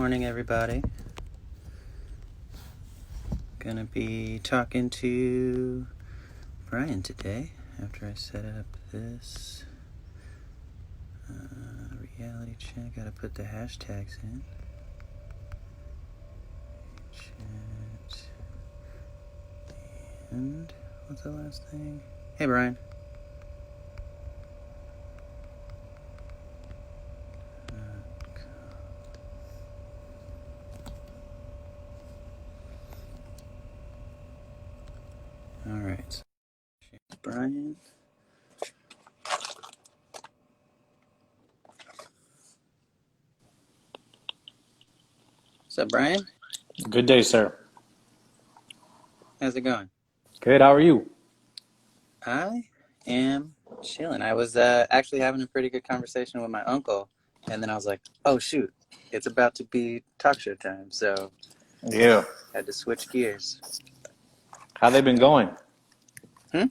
morning, everybody. Gonna be talking to Brian today after I set up this reality chat. Gotta put the hashtags in. Chat. And what's the last thing? Hey, Brian. All right. Brian. What's up, Brian? Good day, sir. How's it going? Good. How are you? I am chilling. I was actually having a pretty good conversation with my uncle, and then I was like, "Oh shoot, it's about to be talk show time," so Yeah. had to switch gears. How they been going? Hmm?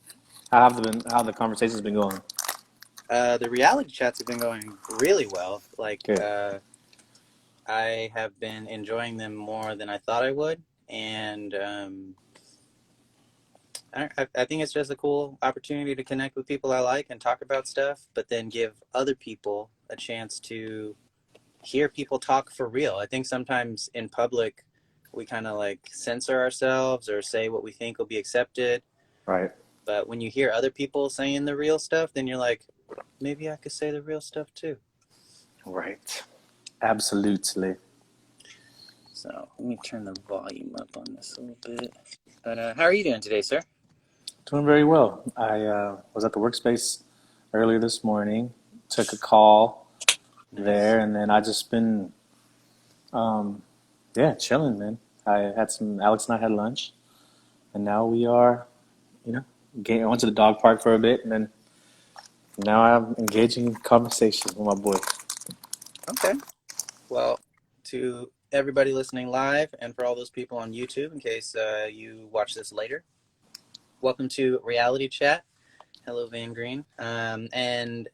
How the conversations been going? The reality chats have been going really well. Good. I have been enjoying them more than I thought I would, and I think it's just a cool opportunity to connect with people I like and talk about stuff, but then give other people a chance to hear people talk for real. I think sometimes in public, we kind of like censor ourselves or say what we think will be accepted. Right. But when you hear other people saying the real stuff, then you're like, maybe I could say the real stuff too. Right. Absolutely. So let me turn the volume up on this a little bit. But how are you doing today, sir? Doing very well. I was at the workspace earlier this morning. Took a call Nice. there, and then I just been, um, yeah, chilling, man. I had some. Alex and I had lunch, and now we are, you know, I went to the dog park for a bit, and then now I'm engaging in conversation with my boy. Okay. Well, to everybody listening live and for all those people on YouTube, in case you watch this later, welcome to Reality Chat. Hello, Van Green. And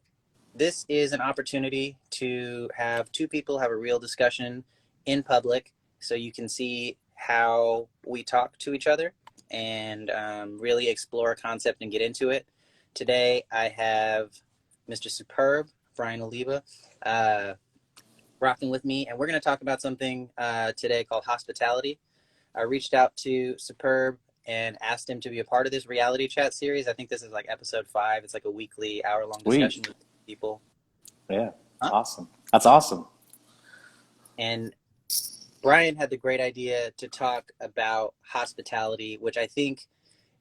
this is an opportunity to have two people have a real discussion in public so you can see how we talk to each other and really explore a concept and get into it. Today, I have Mr. Superb, Brian Oliva, rocking with me, and we're going to talk about something today called hospitality. I reached out to Superb and asked him to be a part of this reality chat series. I think this is like episode 5. It's like a weekly hour-long discussion Sweet. with people. Yeah. Huh? Awesome. That's awesome. And Brian had the great idea to talk about hospitality, which I think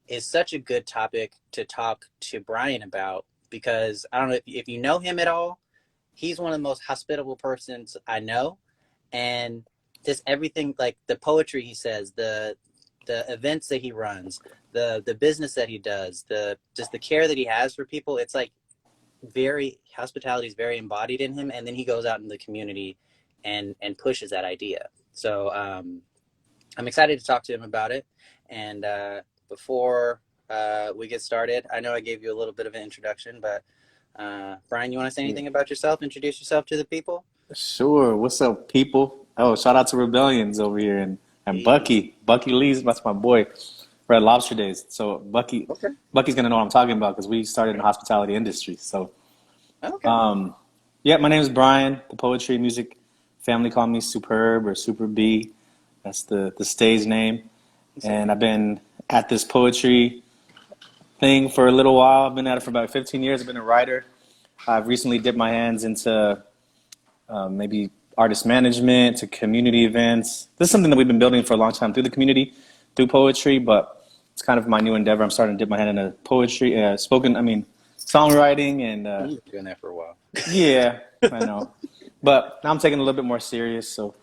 is such a good topic to talk to Brian about because I don't know if you know him at all. He's one of the most hospitable persons I know, and just everything like the poetry he says, the events that he runs, the business that he does, the just the care that he has for people. It's like very hospitality is very embodied in him, and then he goes out in the community and pushes that idea. So I'm excited to talk to him about it. And before we get started, I know I gave you a little bit of an introduction, but Brian, you want to say anything about yourself? Introduce yourself to the people? Sure. What's up, people? Oh, shout out to Rebellions over here and Hey. Bucky. Bucky Lee's that's my boy. We're at Lobster Days. So Okay. Bucky's gonna know what I'm talking about because we started in the hospitality industry. So Okay. um yeah, my name is Brian. The poetry music family call me Superb or Super B. That's the stage name. And I've been at this poetry thing for a little while. I've been at it for about 15 years. I've been a writer. I've recently dipped my hands into maybe artist management to community events. This is something that we've been building for a long time through the community, through poetry, but it's kind of my new endeavor. I'm starting to dip my hand into poetry, songwriting, and You've been doing that for a while. yeah, I know. But now I'm taking it a little bit more serious. So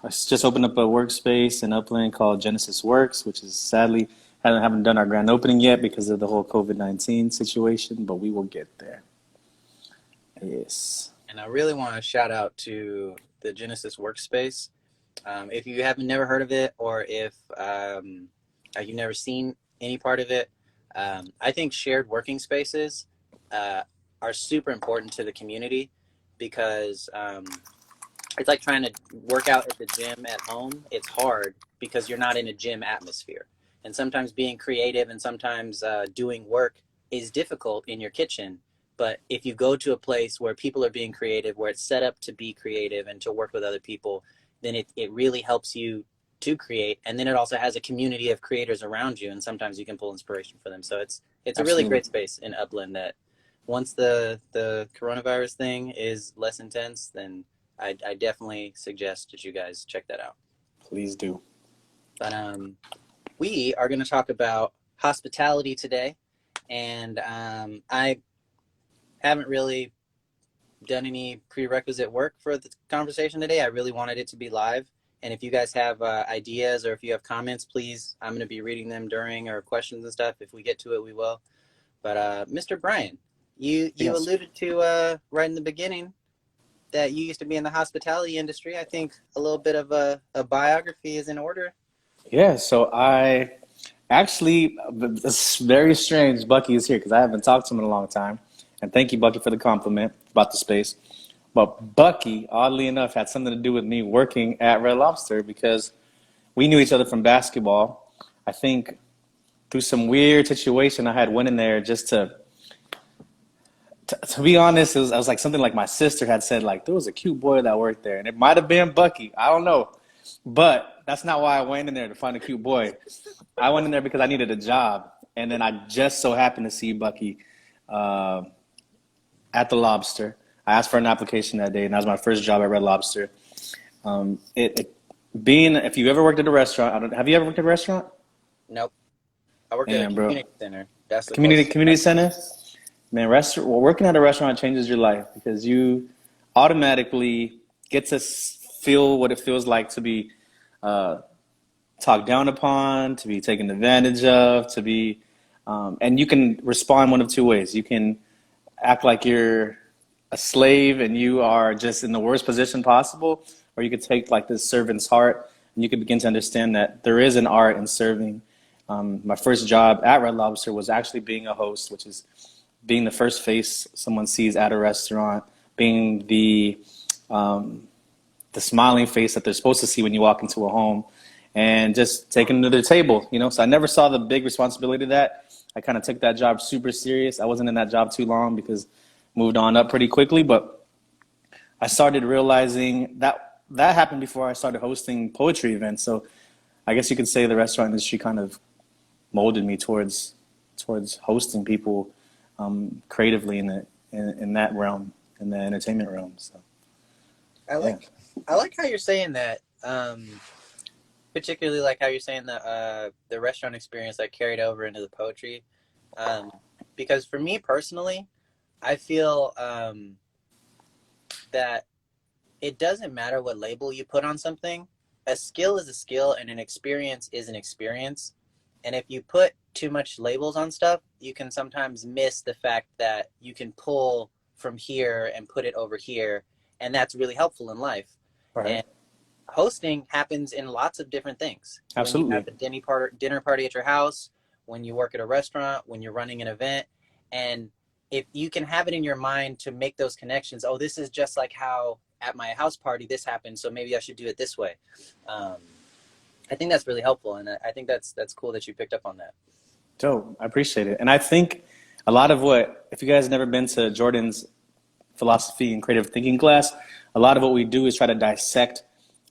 I just opened up a workspace in Upland called Genesis Works, which is sadly haven't done our grand opening yet because of the whole COVID-19 situation, but we will get there. Yes. And I really want to shout out to the Genesis Workspace. If you haven't never heard of it, or if you've never seen any part of it, I think shared working spaces are super important to the community because it's like trying to work out at the gym at home. It's hard because you're not in a gym atmosphere. And sometimes being creative and sometimes doing work is difficult in your kitchen. But if you go to a place where people are being creative, where it's set up to be creative and to work with other people, then it really helps you to create. And then it also has a community of creators around you. And sometimes you can pull inspiration for them. So it's a really Absolutely. great space in Upland that once the coronavirus thing is less intense, then I definitely suggest that you guys check that out. Please do. But we are going to talk about hospitality today, and I haven't really done any prerequisite work for the conversation today. I really wanted it to be live, and if you guys have ideas or if you have comments, please, I'm going to be reading them during or questions and stuff. If we get to it, we will. But Mr. Brian, you Yes. alluded to right in the beginning that you used to be in the hospitality industry. I think a little bit of a biography is in order. Yeah, so I actually, it's very strange Bucky is here because I haven't talked to him in a long time. And thank you, Bucky, for the compliment about the space. But Bucky, oddly enough, had something to do with me working at Red Lobster because we knew each other from basketball. I think through some weird situation, I had went in there just to be honest, I was like something like my sister had said, like there was a cute boy that worked there, and it might have been Bucky. I don't know, but that's not why I went in there to find a cute boy. I went in there because I needed a job, and then I just so happened to see Bucky uh, at the Lobster. I asked for an application that day, and that was my first job at Red Lobster. It being if you ever worked at a restaurant, have you ever worked at a restaurant? Nope. I worked at a Damn, bro, community center. That's the community closest. community center. Man, restaurant. Well, working at a restaurant changes your life because you automatically get to feel what it feels like to be uh, talked down upon, to be taken advantage of, to be, and you can respond one of two ways. You can act like you're a slave and you are just in the worst position possible, or you could take like this servant's heart and you could begin to understand that there is an art in serving. My first job at Red Lobster was actually being a host, which is being the first face someone sees at a restaurant, being the smiling face that they're supposed to see when you walk into a home, and just taking them to their table. So I never saw the big responsibility of that. I kind of took that job super serious. I wasn't in that job too long because moved on up pretty quickly, but I started realizing that that happened before I started hosting poetry events. So I guess you could say the restaurant industry kind of molded me towards hosting people creatively in that realm, in the entertainment realm. So I yeah, like I like how you're saying that. Particularly like how you're saying the restaurant experience that carried over into the poetry. Um, because for me personally, I feel that it doesn't matter what label you put on something. A skill is a skill, and an experience is an experience. And if you put too much labels on stuff, you can sometimes miss the fact that you can pull from here and put it over here, and that's really helpful in life. right, And hosting happens in lots of different things. When you have absolutely. a dinner party at your house, when you work at a restaurant, when you're running an event, and if you can have it in your mind to make those connections, oh, this is just like how at my house party this happened, so maybe I should do it this way. Um, I think that's really helpful, and I think that's cool that you picked up on that. Dope. I appreciate it. And I think a lot of what, if you guys have never been to Jordan's philosophy and creative thinking class, a lot of what we do is try to dissect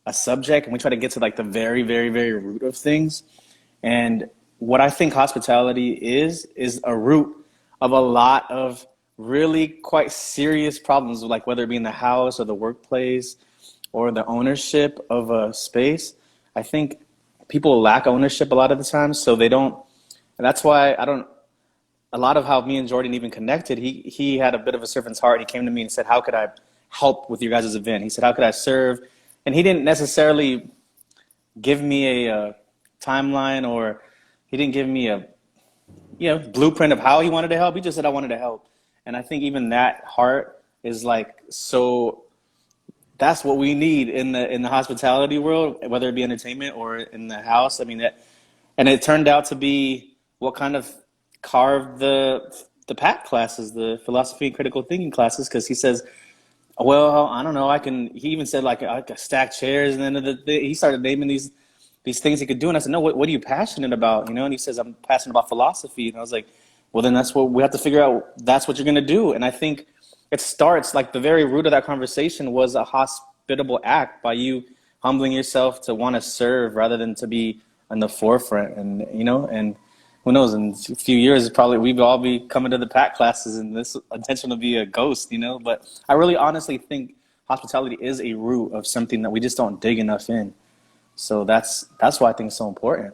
a subject and we try to get to like the very, very, very root of things. And what I think hospitality is a root of a lot of really quite serious problems, like whether it be in the house or the workplace or the ownership of a space. I think people lack ownership a lot of the time, so they don't. And that's why I don't. A lot of how me and Jordan even connected, he had a bit of a servant's heart. He came to me and said, "How could I help with your guys' event?" He said, "How could I serve?" And he didn't necessarily give me a timeline, or he didn't give me a blueprint of how he wanted to help. He just said I wanted to help, and I think even that heart is like so. That's what we need in the hospitality world, whether it be entertainment or in the house. I mean, and it turned out to be what kind of carved the PAC classes, the philosophy and critical thinking classes, because he says Well, I don't know. I can. He even said like a stack chairs, and then he started naming these things he could do. And I said, no, what are you passionate about? And he says, I'm passionate about philosophy. And I was like, well, then that's what we have to figure out. That's what you're going to do. And I think it starts like the very root of that conversation was a hospitable act by you humbling yourself to want to serve rather than to be in the forefront. And who knows, in a few years, probably we'll all be coming to the PAC classes and this intention will be a ghost. But I really honestly think hospitality is a root of something that we just don't dig enough in. So that's why I think it's so important.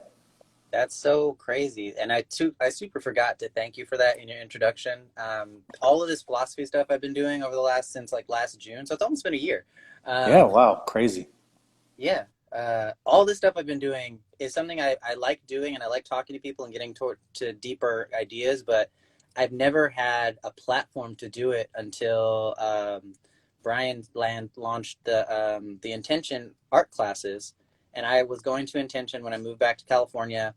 That's so crazy. And I super forgot to thank you for that in your introduction. All of this philosophy stuff I've been doing over the since like last June. So it's almost been a year. Yeah, Um, wow, crazy. yeah. All this stuff I've been doing is something I like doing, and I like talking to people and getting to deeper ideas, but I've never had a platform to do it until Brian Land launched the Intention art classes. And I was going to Intention when I moved back to California,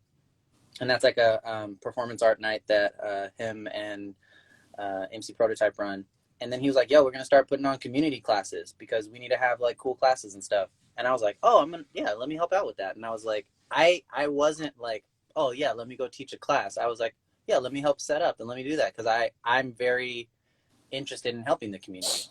and that's like a performance art night that him and MC Prototype run. And then he was like, "Yo, we're gonna start putting on community classes because we need to have like cool classes and stuff." And I was like, "Oh, yeah, let me help out with that." And I was like, I wasn't like, "Oh yeah, let me go teach a class." I was like, "Yeah, let me help set up and let me do that," because I'm very interested in helping the community.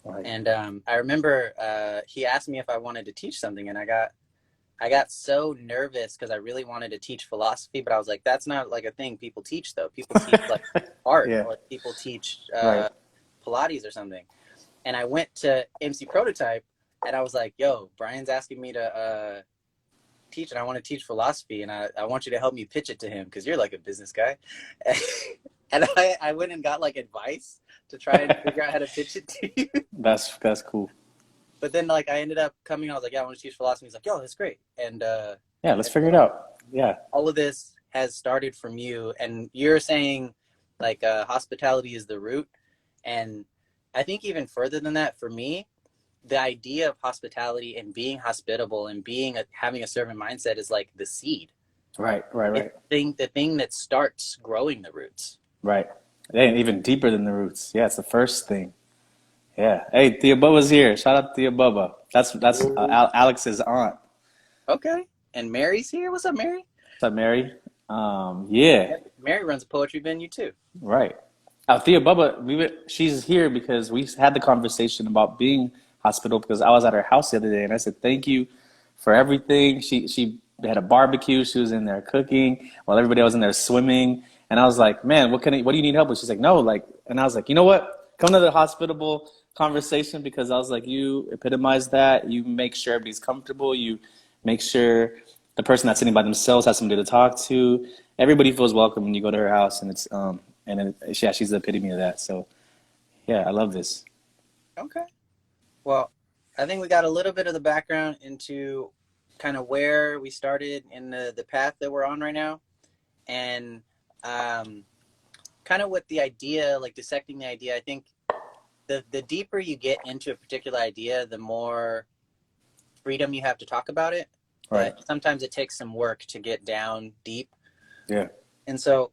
Right. And I remember he asked me if I wanted to teach something, and I got so nervous because I really wanted to teach philosophy, but I was like, that's not like a thing people teach though. People teach like art, Yeah. or people teach Right. Pilates or something. And I went to MC Prototype and I was like, yo, Brian's asking me to teach, and I want to teach philosophy, and I want you to help me pitch it to him because you're like a business guy. And I went and got like advice to try and figure out how to pitch it to you. That's cool. But then like I ended up coming, I was like, yeah, I want to teach philosophy. He's like, yo, that's great. Yeah, let's And figure it out. Yeah. all of this has started from you, and you're saying like hospitality is the root. And I think even further than that, for me, the idea of hospitality and being hospitable and having a servant mindset is like the seed. Right, right, It's right. the thing that starts growing the roots. Right. And even deeper than the roots. Yeah, it's the first thing. Yeah. Hey, Thea Bubba's here. Shout out to Thea Bubba. That's Alex's aunt. Okay. And Mary's here. What's up, Mary? What's up, Mary? Yeah. Mary runs a poetry venue too. Right. Thea Bubba, she's here because we had the conversation about being hospitable because I was at her house the other day and I said, thank you for everything. She had a barbecue. She was in there cooking while everybody else was in there swimming. And I was like, man, what do you need help with? She's like, no, like, and I was like, you know what? Come to the hospitable conversation because I was like, you epitomize that. You make sure everybody's comfortable. You make sure the person that's sitting by themselves has somebody to talk to. Everybody feels welcome when you go to her house, and yeah, she's the epitome of that. So yeah, I love this. Okay. Well, I think we got a little bit of the background into kind of where we started in the path that we're on right now, and kind of with the idea, like dissecting the idea. I think the deeper you get into a particular idea, the more freedom you have to talk about it. Right. But sometimes it takes some work to get down deep. Yeah. And so,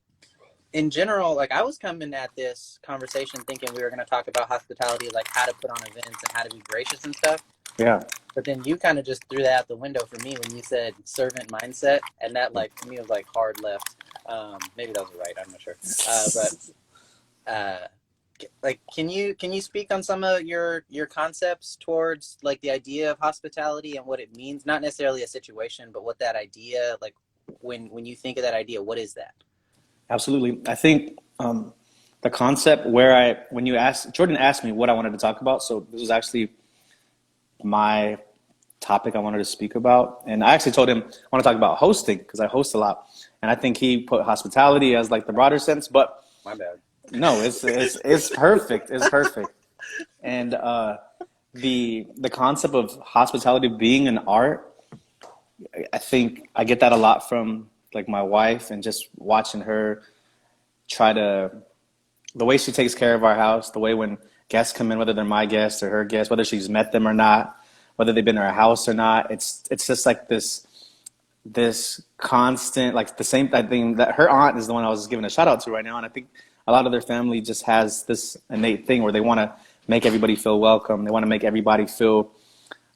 in general, like I was coming at this conversation thinking we were going to talk about hospitality, like how to put on events and how to be gracious and stuff. Yeah. But then you kind of just threw that out the window for me when you said servant mindset, and that like to me was like hard left. Maybe that was right. I'm not sure. But like, can you speak on some of your concepts towards like the idea of hospitality and what it means? Not necessarily a situation, but what that idea, like when you think of that idea, what is that? Absolutely. I think the concept when Jordan asked me what I wanted to talk about, so this was actually my topic I wanted to speak about. And I actually told him I want to talk about hosting because I host a lot. And I think he put hospitality as like the broader sense, but My bad. no, it's perfect. It's perfect. And the concept of hospitality being an art, I think I get that a lot from like my wife and just watching her try to the way she takes care of our house, the way when guests come in, whether they're my guests or her guests, whether she's met them or not, whether they've been to our house or not, it's just like this constant, like the same. I think that her aunt is the one I was giving a shout out to right now, and I think a lot of their family just has this innate thing where they want to make everybody feel welcome. They want to make everybody feel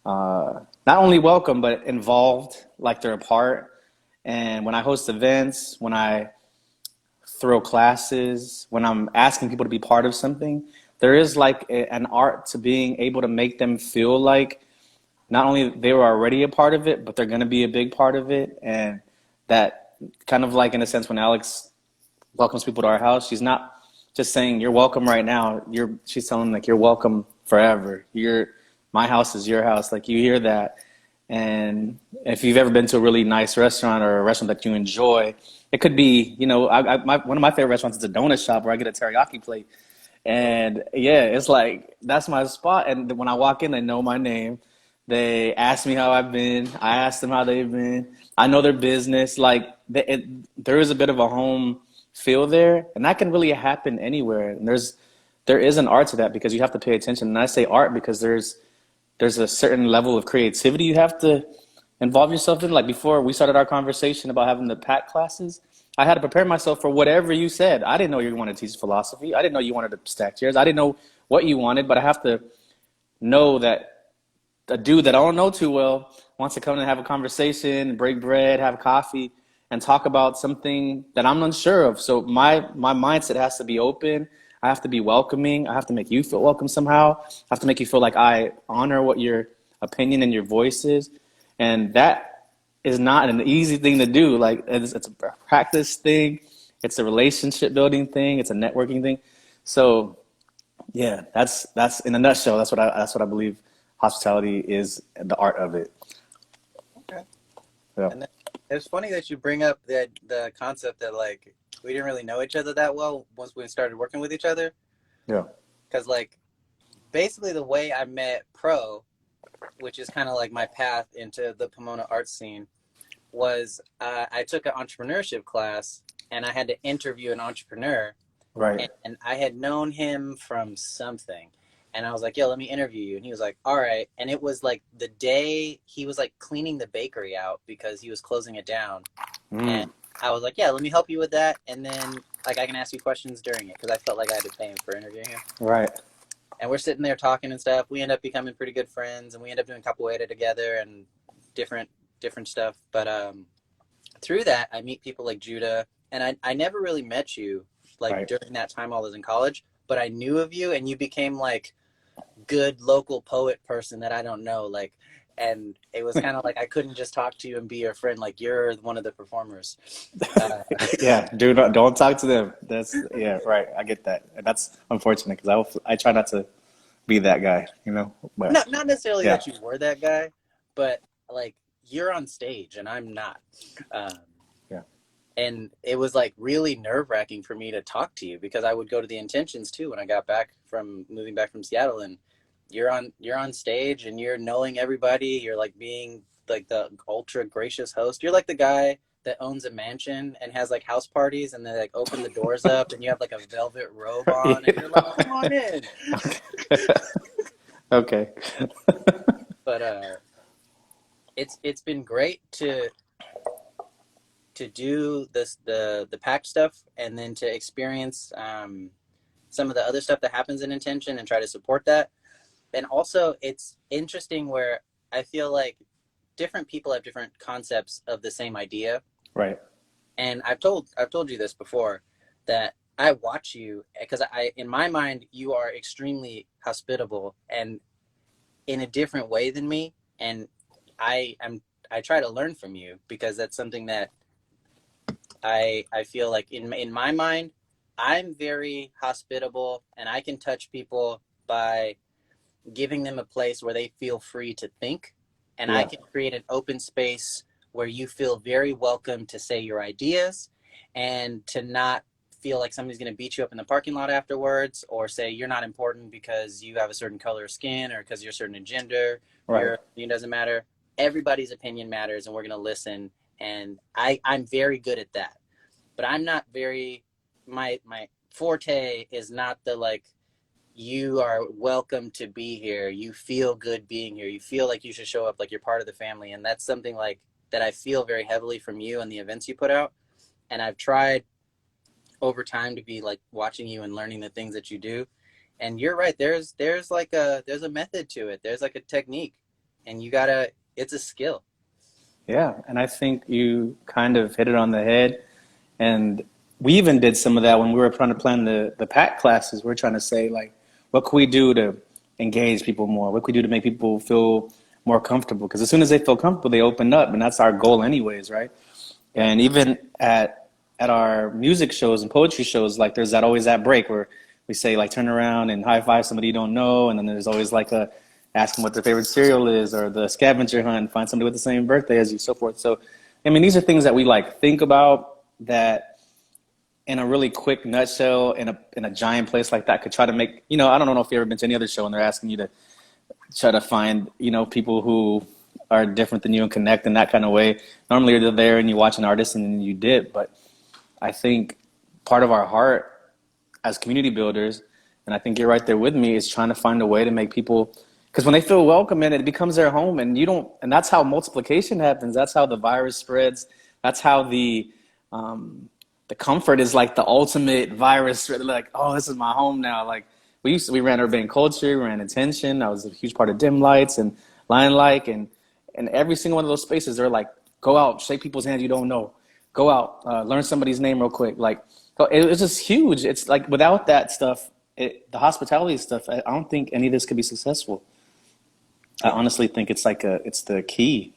not only welcome but involved, like they're a part. And when I host events, when I throw classes, when I'm asking people to be part of something, there is like an art to being able to make them feel like not only they were already a part of it, but they're going to be a big part of it. And that kind of like in a sense when Alex welcomes people to our house, she's not just saying you're welcome right now. She's telling them like you're welcome forever. My house is your house. Like you hear that. And if you've ever been to a really nice restaurant or a restaurant that you enjoy, it could be, one of my favorite restaurants is a donut shop where I get a teriyaki plate. And yeah, it's like, that's my spot. And when I walk in, they know my name. They ask me how I've been. I ask them how they've been. I know their business. Like, there is a bit of a home feel there. And that can really happen anywhere. And there is an art to that because you have to pay attention. And I say art because there's a certain level of creativity you have to involve yourself in. Like before we started our conversation about having the PAC classes, I had to prepare myself for whatever you said. I didn't know you wanted to teach philosophy. I didn't know you wanted to stack chairs. I didn't know what you wanted, but I have to know that a dude that I don't know too well wants to come and have a conversation, break bread, have coffee, and talk about something that I'm unsure of. So my mindset has to be open. I have to be welcoming. I have to make you feel welcome somehow. I have to make you feel like I honor what your opinion and your voice is. And that is not an easy thing to do. Like it's a practice thing. It's a relationship building thing. It's a networking thing. So yeah, that's in a nutshell. That's what I believe hospitality is, the art of it. Okay. Yeah. And then it's funny that you bring up the concept that like we didn't really know each other that well once we started working with each other. Yeah. Because like basically the way I met Pro, which is kind of like my path into the Pomona art scene, was I took an entrepreneurship class and I had to interview an entrepreneur, Right. and I had known him from something. And I was like, yo, let me interview you. And he was like, all right. And it was like the day he was like cleaning the bakery out because he was closing it down. And Mm. I was like, yeah, let me help you with that. And then like I can ask you questions during it because I felt like I had to pay him for interviewing him. Right. And we're sitting there talking and stuff. We end up becoming pretty good friends, and we end up doing capoeira together and different stuff. But through that, I meet people like Judah, and I never really met you like Right. during that time I was in college, but I knew of you, and you became like good local poet person that I don't know, like. And it was kind of like I couldn't just talk to you and be your friend. Like you're one of the performers. Uh, Yeah, do not don't talk to them. That's yeah, right. I get that. And that's unfortunate because I try not to be that guy, But not necessarily yeah, that you were that guy, but like you're on stage and I'm not. Um, yeah, and it was like really nerve wracking for me to talk to you because I would go to the intentions too when I got back from moving back from Seattle, and you're on stage and you're knowing everybody. You're like being like the ultra gracious host. You're like the guy that owns a mansion and has like house parties and they like open the doors up and you have like a velvet robe on and you're like, yeah. come on in. Okay. But it's been great to do this the pack stuff and then to experience some of the other stuff that happens in intention and try to support that. And also it's interesting where I feel like different people have different concepts of the same idea. Right. And I've told you this before that I watch you because I in my mind you are extremely hospitable and in a different way than me, and I try to learn from you because that's something that I feel like in my mind I'm very hospitable and I can touch people by giving them a place where they feel free to think, and I Yeah. can create an open space where you feel very welcome to say your ideas and to not feel like somebody's going to beat you up in the parking lot afterwards or say you're not important because you have a certain color of skin or because you're a certain gender. Right. Your opinion doesn't matter. Everybody's opinion matters, and we're going to listen. And I'm very good at that, but I'm not very. My forte is not the like you are welcome to be here. You feel good being here. You feel like you should show up like you're part of the family. And that's something like that I feel very heavily from you and the events you put out. And I've tried over time to be like watching you and learning the things that you do. And you're right. There's a method to it. There's like a technique, and it's a skill. Yeah, and I think you kind of hit it on the head. And we even did some of that when we were trying to plan the PAC classes. We're trying to say, like, what can we do to engage people more? What can we do to make people feel more comfortable? Because as soon as they feel comfortable, they open up, and that's our goal anyways, right? Yeah. And even at our music shows and poetry shows, like there's that always that break where we say like turn around and high five somebody you don't know, and then there's always like a ask them what their favorite cereal is, or the scavenger hunt, find somebody with the same birthday as you, so forth. So, I mean, these are things that we like think about that in a really quick nutshell in a giant place like that could try to make, I don't know if you've ever been to any other show and they're asking you to try to find, people who are different than you and connect in that kind of way. Normally you're there and you watch an artist and then you dip, but I think part of our heart as community builders, and I think you're right there with me, is trying to find a way to make people, because when they feel welcome in it becomes their home, and you don't, and that's how multiplication happens. That's how the virus spreads. That's how the comfort is like the ultimate virus. Like, oh, this is my home now. Like we ran urban culture, we ran attention. I was a huge part of dim lights and line like, and every single one of those spaces, they're like, go out, shake people's hands you don't know, go out, learn somebody's name real quick. Like, so it was just huge. It's like without that stuff, the hospitality stuff, I don't think any of this could be successful. I honestly think it's like it's the key.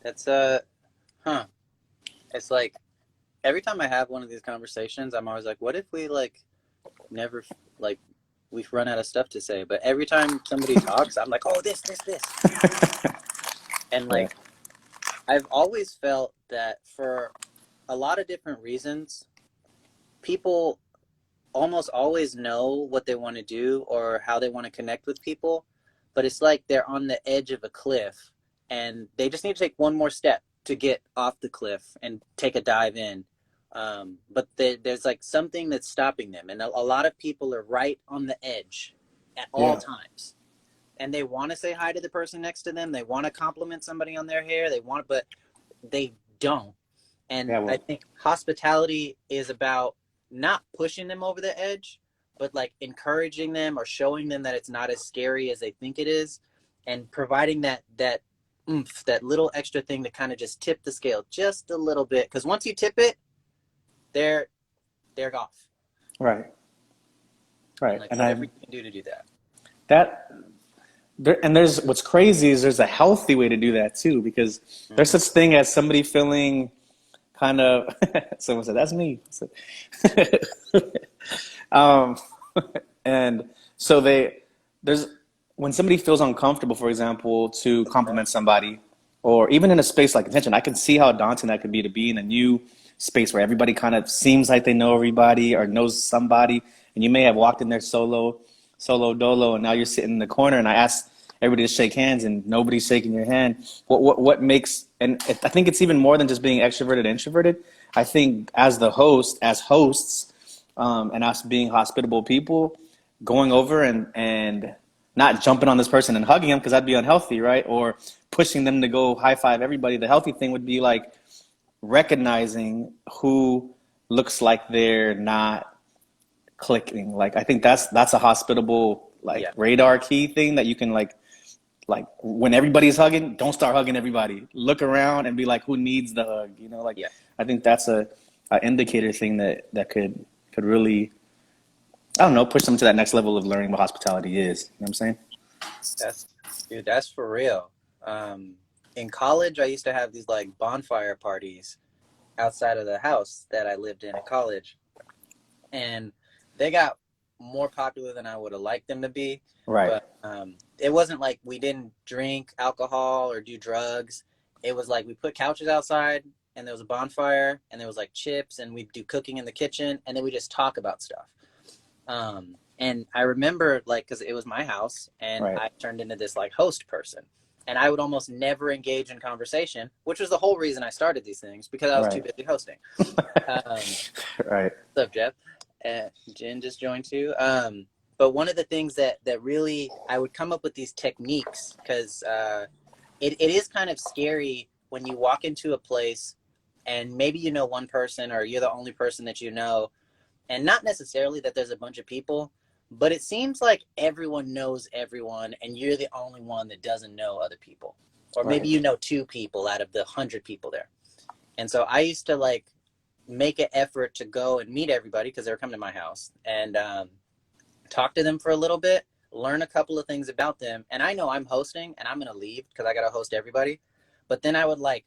That's huh. It's like every time I have one of these conversations, I'm always like, what if we like never like we've run out of stuff to say? But every time somebody talks, I'm like, oh, this. And Yeah, like I've always felt that for a lot of different reasons, people almost always know what they want to do or how they want to connect with people, but it's like they're on the edge of a cliff and they just need to take one more step to get off the cliff and take a dive in. But there's like something that's stopping them, and a lot of people are right on the edge at all yeah, times. And they want to say hi to the person next to them. They want to compliment somebody on their hair. But they don't. And yeah. I Well, think hospitality is about not pushing them over the edge, but like encouraging them or showing them that it's not as scary as they think it is, and providing that oomph, that little extra thing to kind of just tip the scale just a little bit. Because once you tip it, they're off. right, And right. like And whatever I you can do to do that. that and there's what's crazy is there's a healthy way to do that too, because there's Mm-hmm. such thing as somebody feeling kind of someone said that's me. um, and so there's when somebody feels uncomfortable, for example, to compliment somebody, or even in a space like attention, I can see how daunting that could be to be in a new space where everybody kind of seems like they know everybody or knows somebody, and you may have walked in there solo dolo, and now you're sitting in the corner, and I ask everybody to shake hands, and nobody's shaking your hand. What makes, and I think it's even more than just being extroverted, introverted. I think as the host, as hosts, and us being hospitable people, going over and not jumping on this person and hugging them because that'd be unhealthy, right? Or pushing them to go high five everybody. The healthy thing would be like recognizing who looks like they're not clicking. Like I think that's a hospitable like Yeah. radar key thing that you can like when everybody's hugging, don't start hugging everybody. Look around and be like, who needs the hug? Like Yeah. I think that's a indicator thing that could really, I don't know, push them to that next level of learning what hospitality is. You know what I'm saying? That's Dude, that's for real. Um, in college, I used to have these like bonfire parties outside of the house that I lived in college, and they got more popular than I would have liked them to be. Right. But it wasn't like we didn't drink alcohol or do drugs. It was like we put couches outside, and there was a bonfire, and there was like chips, and we'd do cooking in the kitchen, and then we just talk about stuff. And I remember like, cause it was my house and Right. I turned into this like host person, and I would almost never engage in conversation, which was the whole reason I started these things, because I was too Right. busy hosting. Um, Right. what's up, Jeff? Jen just joined too. But one of the things that really, I would come up with these techniques because it is kind of scary when you walk into a place and maybe one person or you're the only person that you know, and not necessarily that there's a bunch of people, but it seems like everyone knows everyone and you're the only one that doesn't know other people. Or maybe Right. you know two people out of the 100 people there. And so I used to like make an effort to go and meet everybody because they were coming to my house and talk to them for a little bit, learn a couple of things about them. And I know I'm hosting and I'm going to leave because I got to host everybody. But then I would like,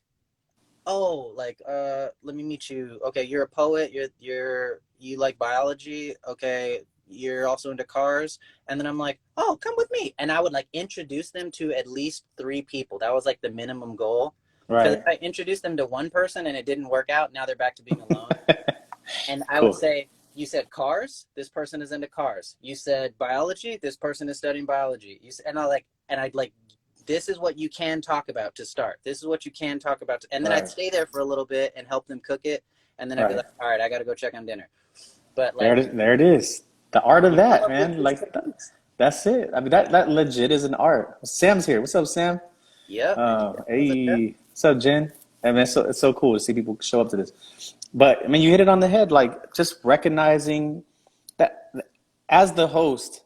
oh, like, let me meet you. Okay, you're a poet. You like biology. Okay, you're also into cars. And then I'm like, oh, come with me. And I would like introduce them to at least three people. That was like the minimum goal. Because if Right. I introduced them to one person and it didn't work out, now they're back to being alone. And I would Cool. say, you said cars. This person is into cars. You said biology. This person is studying biology. And I'd like this is what you can talk about to start. This is what you can talk about. And then I'd Right. stay there for a little bit and help them cook it. And then I'd be Right. like, all right, I got to go check on dinner. But There like, it is. There it is. The art of you come that, up with man. these Like techniques. that's it. I mean, that legit is an art. Sam's here. What's up, Sam? Yep. What's up, Jeff? Hey, what's up, Jen? I mean, it's so cool to see people show up to this. But I mean, you hit it on the head. Like just recognizing that as the host,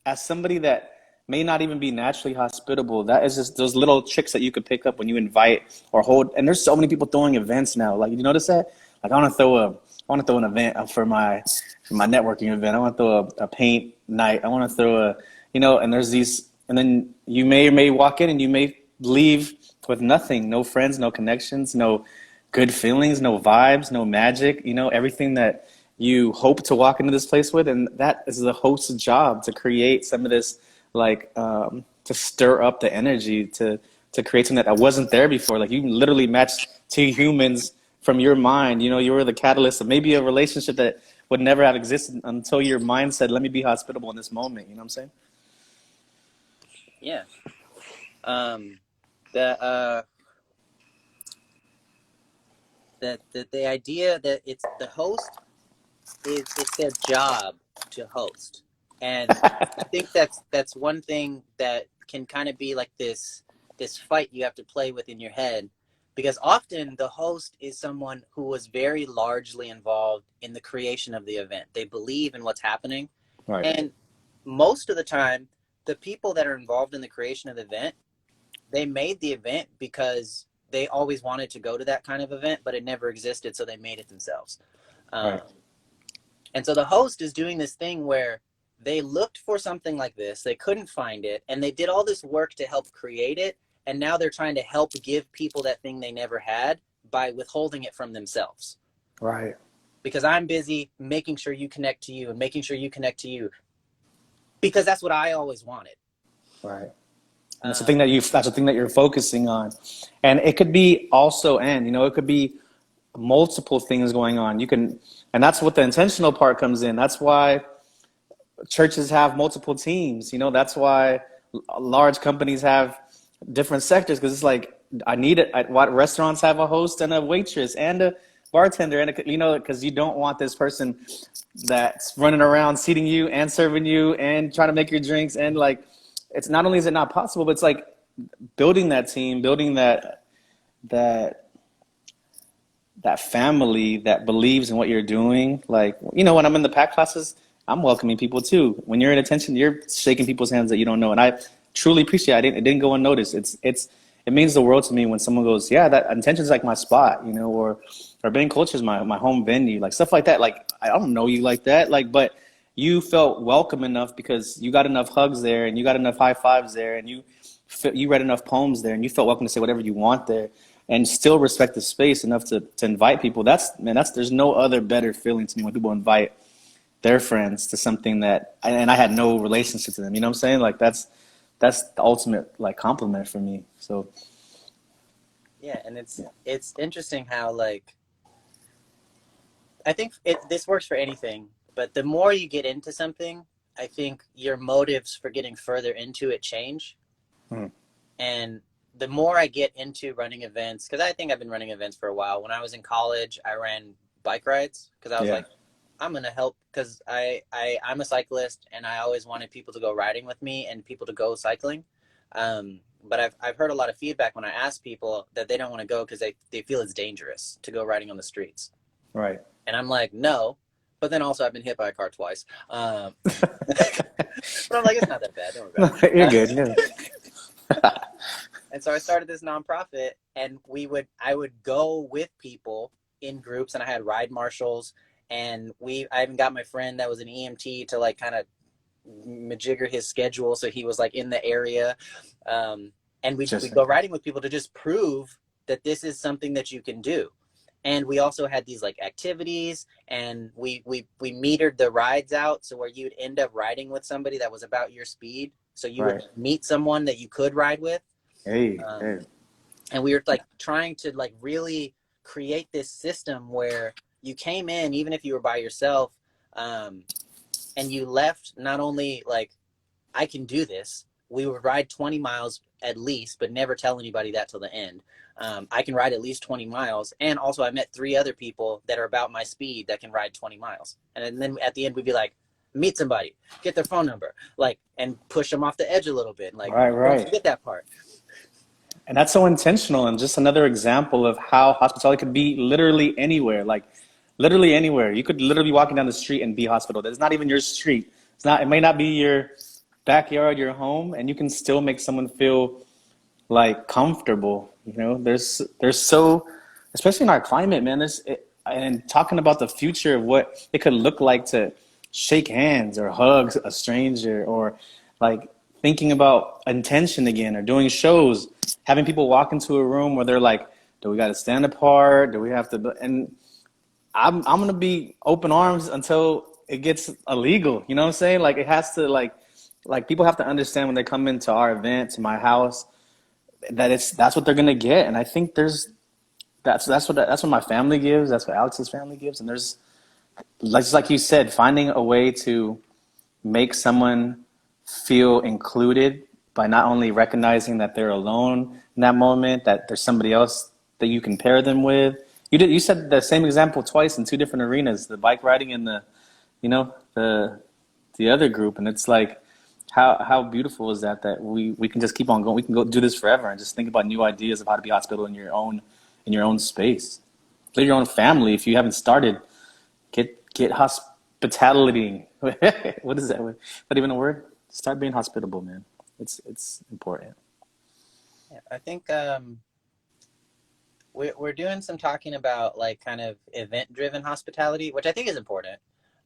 as somebody that may not even be naturally hospitable, that is just those little tricks that you could pick up when you invite or hold. And there's so many people throwing events now. Like, you notice that? Like, I want to throw an event up for my networking event. I want to throw a paint night. I want to throw and there's these, and then you may or may walk in and you may leave with nothing, no friends, no connections, no good feelings, no vibes, no magic, everything that you hope to walk into this place with. And that is the host's job, to create some of this, to stir up the energy, to create something that wasn't there before. Like, you literally matched two humans from your mind. You were the catalyst of maybe a relationship that would never have existed until your mind said, let me be hospitable in this moment. You know what I'm saying? Yeah. Um, the, uh, the idea that it's the host is it's their job to host. And I think that's one thing that can kind of be like this fight you have to play within your head because often the host is someone who was very largely involved in the creation of the event. They believe in what's happening. Right, And most of the time, the people that are involved in the creation of the event, they made the event because they always wanted to go to that kind of event, but it never existed, so they made it themselves. Um, right, and so the host is doing this thing where they looked for something like this, they couldn't find it, and they did all this work to help create it. And now they're trying to help give people that thing they never had by withholding it from themselves. right, Because I'm busy making sure you connect to you and making sure you connect to you because that's what I always wanted. right. And Um, that's the thing that you're focusing on. And it could be also, it could be multiple things going on. And that's what the intentional part comes in. That's why churches have multiple teams. That's why large companies have different sectors, because it's like, I need it. What restaurants have a host and a waitress and a bartender, and because you don't want this person that's running around seating you and serving you and trying to make your drinks, and like, it's not only is it not possible, but it's like building that team, building that that family that believes in what you're doing. Like, when I'm in the pack classes, I'm welcoming people too. When you're in attention, you're shaking people's hands that you don't know. And I truly appreciate it. It didn't go unnoticed. It means the world to me when someone goes, yeah, that intention is like my spot, or Bang Culture is my home venue, like stuff like that. Like, I don't know you like that. Like, but you felt welcome enough because you got enough hugs there and you got enough high fives there and you read enough poems there and you felt welcome to say whatever you want there and still respect the space enough to invite people. There's no other better feeling to me when people invite their friends to something and I had no relationship to them. You know what I'm saying? Like, that's the ultimate like compliment for me. So yeah, and yeah, it's interesting how like I think this works for anything, but the more you get into something, I think your motives for getting further into it change. Mhm. And the more I get into running events, because I think I've been running events for a while. When I was in college, I ran bike rides because I was Yeah, like, I'm gonna help because I'm a cyclist and I always wanted people to go riding with me and people to go cycling. But I've heard a lot of feedback when I ask people that they don't want to go because they feel it's dangerous to go riding on the streets. right, And I'm like, no, But then also I've been hit by a car twice. But I'm like, it's not that bad. Don't worry You're about good. it. Yeah. And so I started this nonprofit, and I would go with people in groups, and I had ride marshals, and I even got my friend that was an EMT to like kind of majigger his schedule so he was like in the area, and we Just go riding with people to just prove that this is something that you can do. And we also had these like activities, and we metered the rides out, so where you'd end up riding with somebody that was about your speed, so you would right. meet someone that you could ride with. Hey, um, hey. and we were like trying to like really create this system where you came in even if you were by yourself, um, and you left not only like, I can do this. We would ride 20 miles at least, but never tell anybody that till the end. I can ride at least 20 miles. And also I met 3 other people that are about my speed that can ride 20 miles. And then at the end, we'd be like, meet somebody, get their phone number, like, and push them off the edge a little bit. Like, Right, don't right. forget that part. And that's so intentional and just another example of how hospitality could be literally anywhere. Like literally anywhere. You could literally be walking down the street and be hospitable. It's not even your street. It may not be your backyard, your home, and you can still make someone feel like comfortable. There's so, especially in our climate, man. And talking about the future of what it could look like to shake hands or hug a stranger, or like thinking about intention again, or doing shows, having people walk into a room where they're like, do we got to stand apart? Do we have to? And I'm gonna be open arms until it gets illegal. You know what I'm saying? Like it has to like people have to understand when they come into our event, to my house, that that's what they're gonna get. And I think that's what my family gives. That's what Alex's family gives. And there's just like you said, finding a way to make someone feel included by not only recognizing that they're alone in that moment, that there's somebody else that you can pair them with. You said the same example twice in two different arenas, the bike riding and you know, the other group. And it's like, how beautiful is that we can just keep on going. We can go do this forever and just think about new ideas of how to be hospitable in your own space. Live your own family. If you haven't started, get hospitality. What is that? Not even a word. Start being hospitable, man. It's important. Yeah, I think we're doing some talking about like kind of event driven hospitality, which I think is important,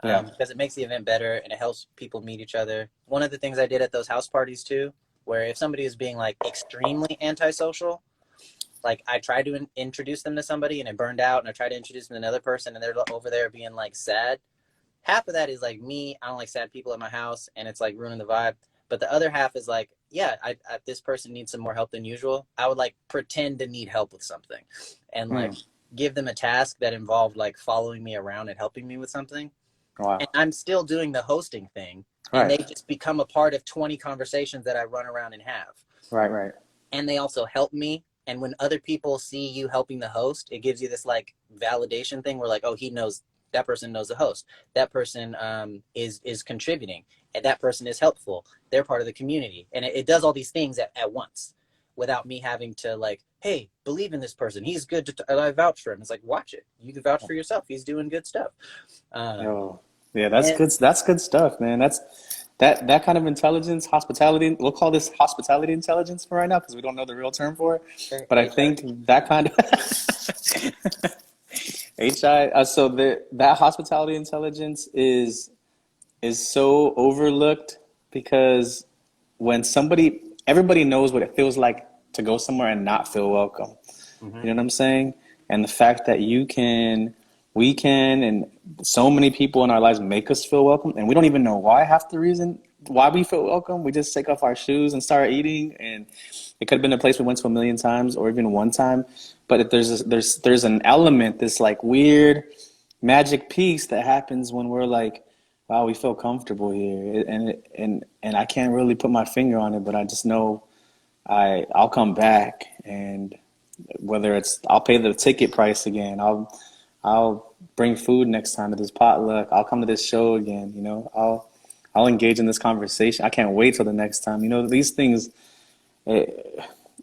Yeah. because it makes the event better and it helps people meet each other. One of the things I did at those house parties too, where if somebody is being like extremely antisocial, like I tried to introduce them to somebody and it burned out, and I tried to introduce them to another person and they're over there being like sad. Half of that is like me, I don't like sad people at my house and it's like ruining the vibe. But the other half is like, yeah, this person needs some more help than usual. I would like pretend to need help with something and like Hmm. give them a task that involved like following me around and helping me with something. And Wow. I'm still doing the hosting thing, and Right. they just become a part of 20 conversations that I run around and have. Right. Right. And they also help me. And when other people see you helping the host, it gives you this like validation thing where like, oh, he knows, that person knows the host. That person is contributing, and that person is helpful. They're part of the community, and it does all these things at once, without me having to like, hey, believe in this person. He's good. I vouch for him. It's like, watch it. You can vouch for yourself. He's doing good stuff. Um, Yo. Yeah, that's and good. That's good stuff, man. That kind of intelligence, hospitality. We'll call this hospitality intelligence for right now because we don't know the real term for it. sure, But I HR. think that kind of HI. That hospitality intelligence is so overlooked because when everybody knows what it feels like to go somewhere and not feel welcome. Mm-hmm. You know what I'm saying? And the fact that we can, and so many people in our lives make us feel welcome, and we don't even know why. Half the reason why we feel welcome, we just take off our shoes and start eating, and it could have been a place we went to a million times or even one time. But if there's an element, this like weird magic piece that happens when we're like, wow, we feel comfortable here, and I can't really put my finger on it, but I just know I'll come back, and whether it's I'll pay the ticket price again, I'll bring food next time to this potluck, I'll come to this show again, I'll engage in this conversation. I can't wait till the next time. These things, eh,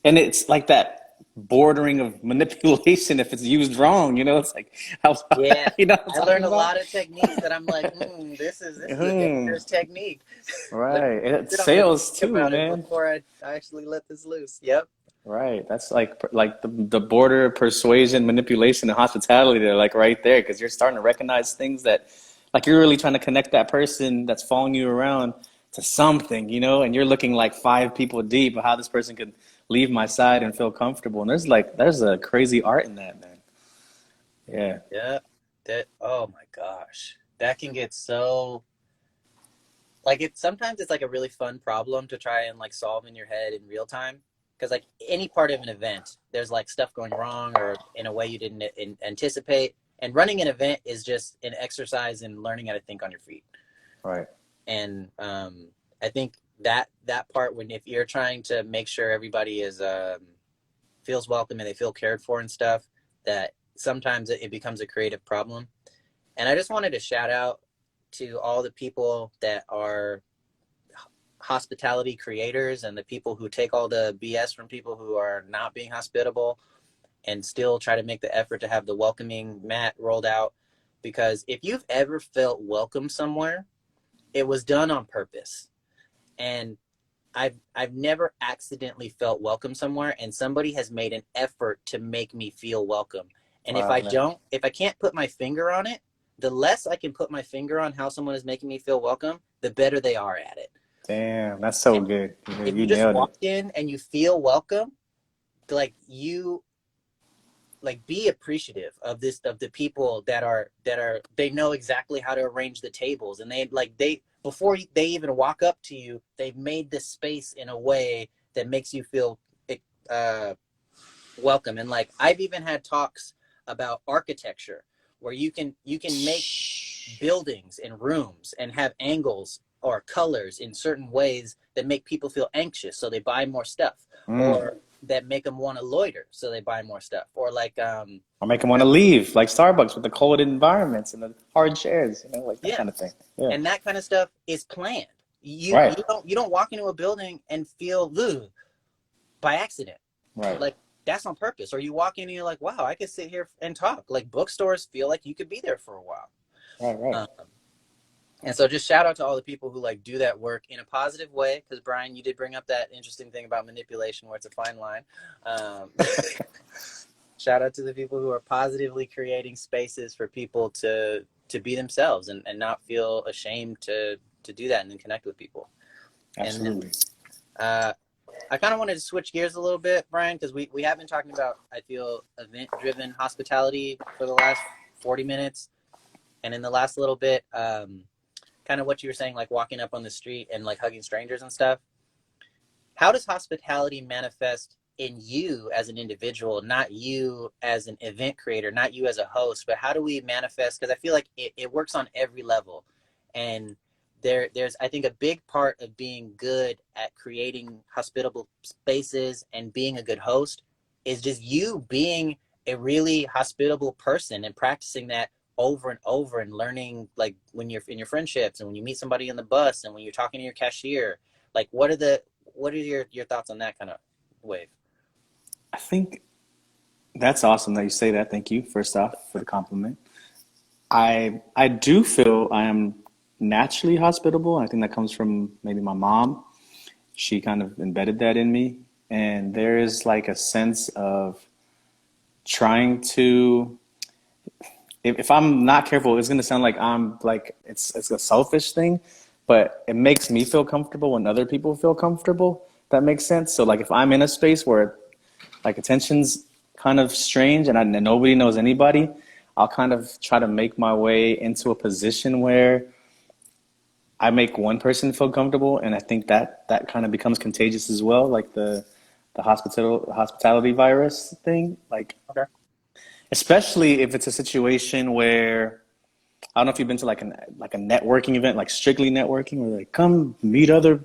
and it's like that. bordering of manipulation if it's used wrong. You know, it's like, how, Yeah, you know what I'm I learned talking a about? lot of techniques that I'm like, this is a Hmm. dangerous technique. Let me Right. It's sit on this and sales think too, about it man. before I actually let this loose. Yep. Right. That's like the border of persuasion, manipulation, and hospitality. They're like right there because you're starting to recognize things that, like, you're really trying to connect that person that's following you around to something, you know, and you're looking like five people deep of how this person could leave my side and feel comfortable. And there's a crazy art in that, man. Yeah. Yeah. That, oh my gosh. That can get so, like, it sometimes it's like a really fun problem to try and like solve in your head in real time. Because like any part of an event, there's like stuff going wrong or in a way you didn't anticipate. And running an event is just an exercise in learning how to think on your feet. Right. And I think that part, when if you're trying to make sure everybody is feels welcome and they feel cared for and stuff, that sometimes it becomes a creative problem. And I just wanted to shout out to all the people that are hospitality creators and the people who take all the BS from people who are not being hospitable and still try to make the effort to have the welcoming mat rolled out. Because if you've ever felt welcome somewhere, it was done on purpose. And I've never accidentally felt welcome somewhere, and somebody has made an effort to make me feel welcome. And Wow, man. if I can't put my finger on it, the less I can put my finger on how someone is making me feel welcome, the better they are at it. Damn, that's so And good. if You you just nailed walk it. in and you feel welcome, like you like be appreciative of this of the people that are they know exactly how to arrange the tables, and they before they even walk up to you, they've made this space in a way that makes you feel uh, welcome. And like I've even had talks about architecture where you can make buildings and rooms and have angles or colors in certain ways that make people feel anxious so they buy more stuff, Mm. or that make them want to loiter so they buy more stuff, or like I'll make them want to leave, like Starbucks with the cold environments and the hard chairs, you know, like that yeah. kind of thing. Yeah. And that kind of stuff is planned. you Right. you don't you don't walk into a building and feel ugh, by accident. Right. Like that's on purpose. Or you walk in and you're like, wow, I could sit here and talk. Like bookstores feel like you could be there for a while. Right. Right. um, And so just shout out to all the people who like do that work in a positive way. Because Brian, you did bring up that interesting thing about manipulation where it's a fine line. Um, shout out to the people who are positively creating spaces for people to be themselves and not feel ashamed to do that and then connect with people. And then Absolutely. uh, I kind of wanted to switch gears a little bit, Brian, because we have been talking about, I feel, event-driven hospitality for the last 40 minutes. And in the last little bit, kind of what you were saying, like walking up on the street and like hugging strangers and stuff. How does hospitality manifest in you as an individual, not you as an event creator, not you as a host, but how do we manifest? Because I feel like it works on every level. And there's, I think, a big part of being good at creating hospitable spaces and being a good host is just you being a really hospitable person and practicing that over and over and learning, like when you're in your friendships and when you meet somebody on the bus and when you're talking to your cashier. Like what are your thoughts on that kind of wave? I think that's awesome that you say that. Thank you, first off, for the compliment. I do feel I am naturally hospitable. I think that comes from maybe my mom. She kind of embedded that in me. And there is like a sense of trying to, if I'm not careful, it's gonna sound like I'm like it's a selfish thing, but it makes me feel comfortable when other people feel comfortable. That makes sense. So like if I'm in a space where like attention's kind of strange and nobody knows anybody, I'll kind of try to make my way into a position where I make one person feel comfortable, and I think that kind of becomes contagious as well, like the hospitality virus thing. Like Okay. especially if it's a situation where I don't know if you've been to like a networking event, like strictly networking, where like come meet other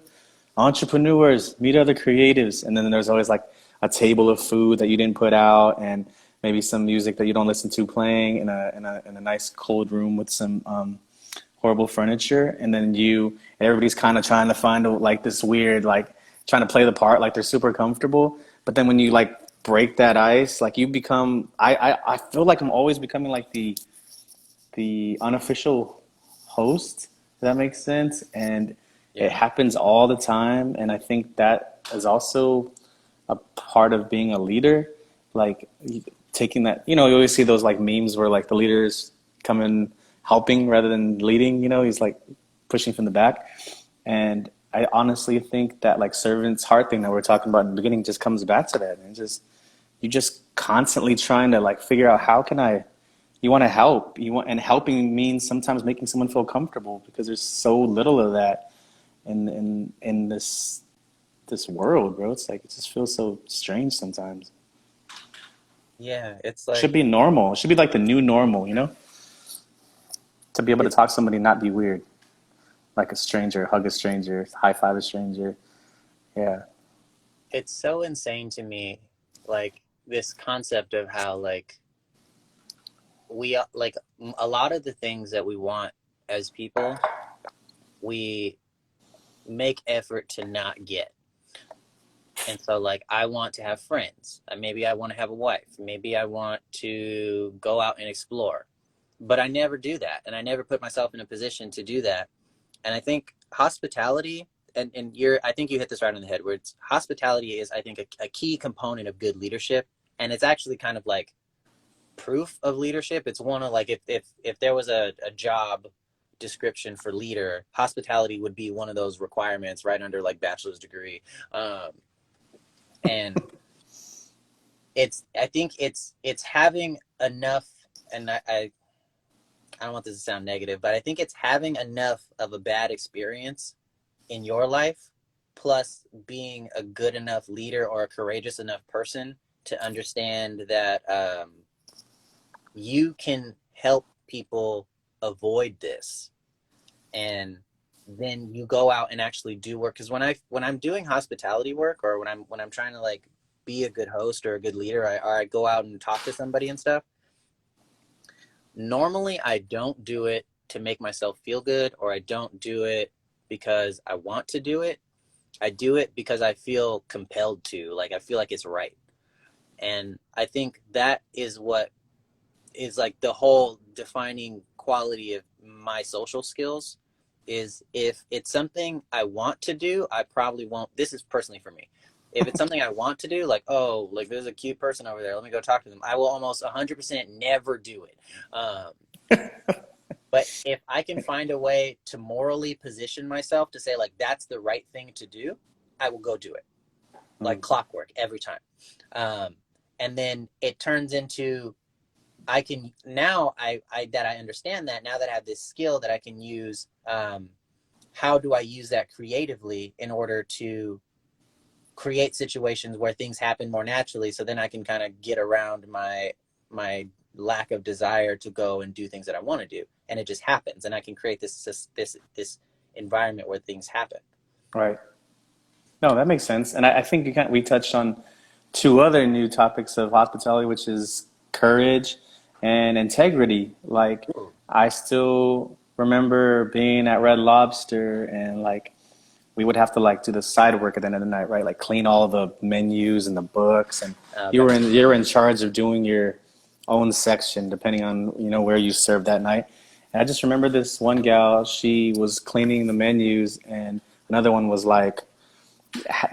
entrepreneurs, meet other creatives, and then there's always like a table of food that you didn't put out, and maybe some music that you don't listen to playing in a nice cold room with some horrible furniture, and then everybody's kind of trying to find like this weird like trying to play the part like they're super comfortable, but then when you like break that ice, like you become, I feel like I'm always becoming like the unofficial host, if that makes sense. And it Yeah. happens all the time. And I think that is also a part of being a leader. Like taking that, you always see those like memes where like the leaders come in helping rather than leading, he's like pushing from the back. And I honestly think that like servant's heart thing that we're talking about in the beginning just comes back to that. And just, you just constantly trying to like figure out how can I, you want to help, and helping means sometimes making someone feel comfortable because there's so little of that in this world, bro. It's like it just feels so strange sometimes. Yeah, it's It should like be normal. It should be like the new normal, to be able to it, talk to somebody and not be weird, like a stranger, hug a stranger, high five a stranger. Yeah. it's so insane to me, like this concept of how like we like a lot of the things that we want as people, we make effort to not get. And so like I want to have friends. Maybe I want to have a wife. Maybe I want to go out and explore. But I never do that. And I never put myself in a position to do that. And I think hospitality, and I think you hit this right on the head, where it's hospitality is, I think, a key component of good leadership. And it's actually kind of like proof of leadership. It's one of like if there was a job description for leader, hospitality would be one of those requirements right under like bachelor's degree. And I think it's having enough, and I don't want this to sound negative, but I think it's having enough of a bad experience in your life, plus being a good enough leader or a courageous enough person to understand that you can help people avoid this, and then you go out and actually do work. Because when I'm doing hospitality work, or when I'm trying to like be a good host or a good leader, or I go out and talk to somebody and stuff, normally I don't do it to make myself feel good, or I don't do it because I want to do it. I do it because I feel compelled to, like I feel like it's right. And I think that is what is like the whole defining quality of my social skills, is if it's something I want to do, I probably won't. This is personally for me. If it's something I want to do, like, oh, like there's a cute person over there, let me go talk to them, I will almost 100% never do it. Um, but if I can find a way to morally position myself to say, like, that's the right thing to do, I will go do it. Like Mm. clockwork every time. Um, and then it turns into, I can now, that I understand that, now that I have this skill that I can use, how do I use that creatively in order to create situations where things happen more naturally, so then I can kind of get around my lack of desire to go and do things that I want to do, and it just happens, and I can create this environment where things happen. Right. No, that makes sense. And I think we touched on two other new topics of hospitality, which is courage and integrity. Like, Ooh. I still remember being at Red Lobster and like we would have to like do the side work at the end of the night, right? Like clean all the menus and the books, and Okay. you were in charge of doing your own section depending on where you served that night. And I just remember this one gal, she was cleaning the menus, and another one was like